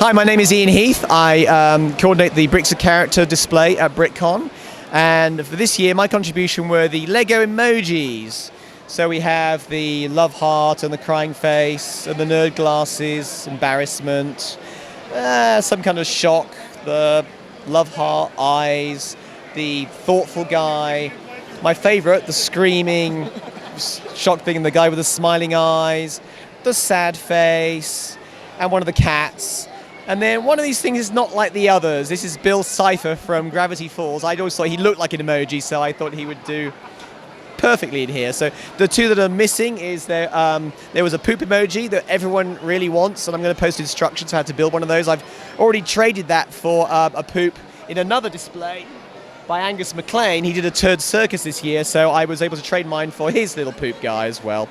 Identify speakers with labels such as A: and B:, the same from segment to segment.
A: Hi, my name is Ian Heath. I coordinate the Bricks a Character display at BrickCon. And for this year, my contribution were the Lego emojis. So we have the love heart and the crying face and the nerd glasses, embarrassment, some kind of shock, the love heart eyes, the thoughtful guy. My favorite, the screaming shock thing, and the guy with the smiling eyes, the sad face, and one of the cats. And then one of these things is not like the others. This is Bill Cipher from Gravity Falls. I always thought he looked like an emoji, so I thought he would do perfectly in here. So the two that are missing is there was a poop emoji that everyone really wants, and I'm going to post instructions on how to build one of those. I've already traded that for a poop in another display by Angus McLean. He did a turd circus this year, so I was able to trade mine for his little poop guy as well.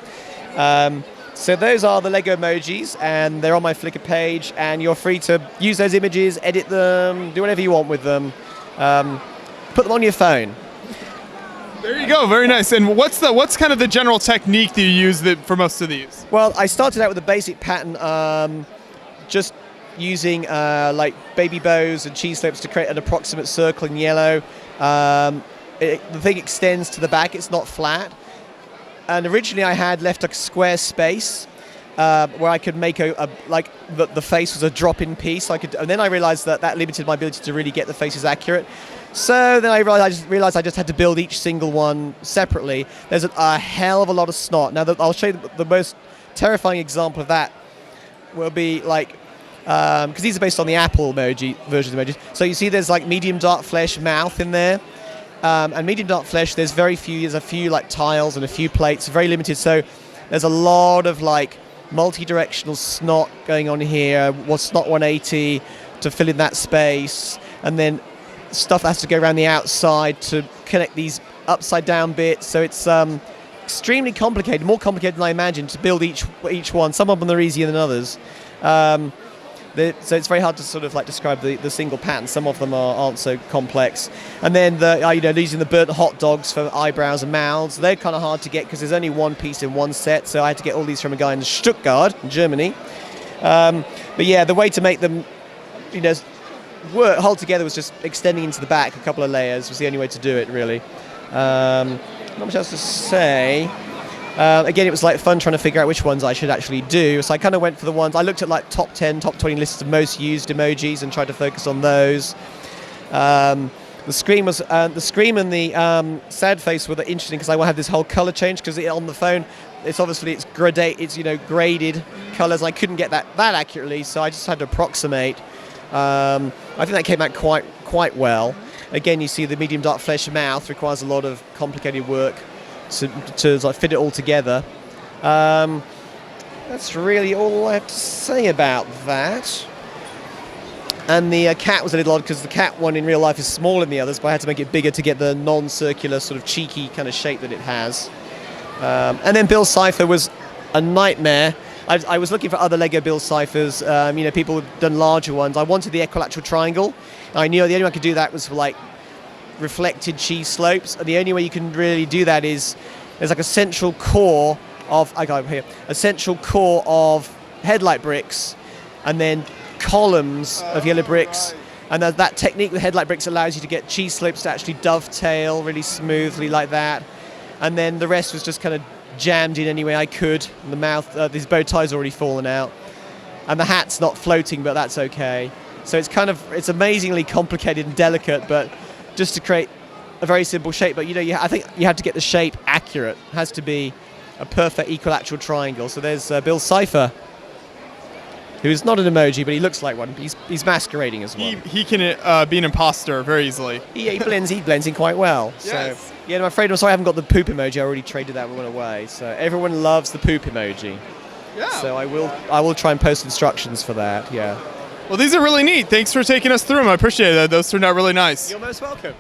A: So those are the Lego emojis, and they're on my Flickr page, and you're free to use those images, edit them, do whatever you want with them. Put them on your phone.
B: There you go, very nice. And what's kind of the general technique that you use for most of these?
A: Well, I started out with a basic pattern, just using like baby bows and cheese slopes to create an approximate circle in yellow. The thing extends to the back, it's not flat. And originally I had left a square space where I could make like the face was a drop-in piece. And then I realized that limited my ability to really get the faces accurate. So then I realized I just had to build each single one separately. There's a hell of a lot of snot. Now I'll show you the most terrifying example of that will be like, because these are based on the Apple emoji versions of emojis. So you see there's like medium dark flesh mouth in there. And medium dark flesh, there's a few like tiles and a few plates, very limited. So there's a lot of like multi-directional snot going on here. Snot 180 to fill in that space, and then stuff that has to go around the outside to connect these upside down bits. So it's extremely complicated, more complicated than I imagined to build each one. Some of them are easier than others. So it's very hard to sort of like describe the single pattern. Some of them aren't so complex. And then using the burnt hot dogs for eyebrows and mouths, they're kind of hard to get because there's only one piece in one set. So I had to get all these from a guy in Stuttgart, in Germany. But yeah, the way to make them, hold together was just extending into the back a couple of layers was the only way to do it, really. Not much else to say. Again, it was like fun trying to figure out which ones I should actually do. So I kind of went for the ones, I looked at like top 10, top 20 lists of most used emojis and tried to focus on those. The scream and the sad face were interesting because I had this whole color change because on the phone, it's graded colors. I couldn't get that accurately, so I just had to approximate. I think that came out quite well. Again, you see the medium dark flesh mouth requires a lot of complicated work to like fit it all together. That's really all I have to say about that. And the cat was a little odd because the cat one in real life is smaller than the others, but I had to make it bigger to get the non-circular sort of cheeky kind of shape that it has. And then Bill Cipher was a nightmare. I was looking for other Lego Bill Ciphers. People have done larger ones. I wanted the equilateral triangle. I knew the only way I could do that was for like reflected cheese slopes, and the only way you can really do that is there's like a central core of headlight bricks, and then columns of yellow bricks, and that technique with headlight bricks allows you to get cheese slopes to actually dovetail really smoothly like that, and then the rest was just kind of jammed in any way I could. And the mouth, these bow ties already fallen out, and the hat's not floating, but that's okay. So it's amazingly complicated and delicate, but just to create a very simple shape. But I think you have to get the shape accurate. It has to be a perfect equilateral triangle. So there's Bill Cipher, who is not an emoji, but he looks like one. He's masquerading as well.
B: He can be an imposter very easily.
A: He blends in quite well.
B: Yes.
A: So yeah, I'm afraid I'm sorry I haven't got the poop emoji. I already traded that one away. So everyone loves the poop emoji.
B: Yeah.
A: So I will try and post instructions for that. Yeah.
B: Well, these are really neat. Thanks for taking us through them. I appreciate it. Those turned out really nice.
A: You're most welcome.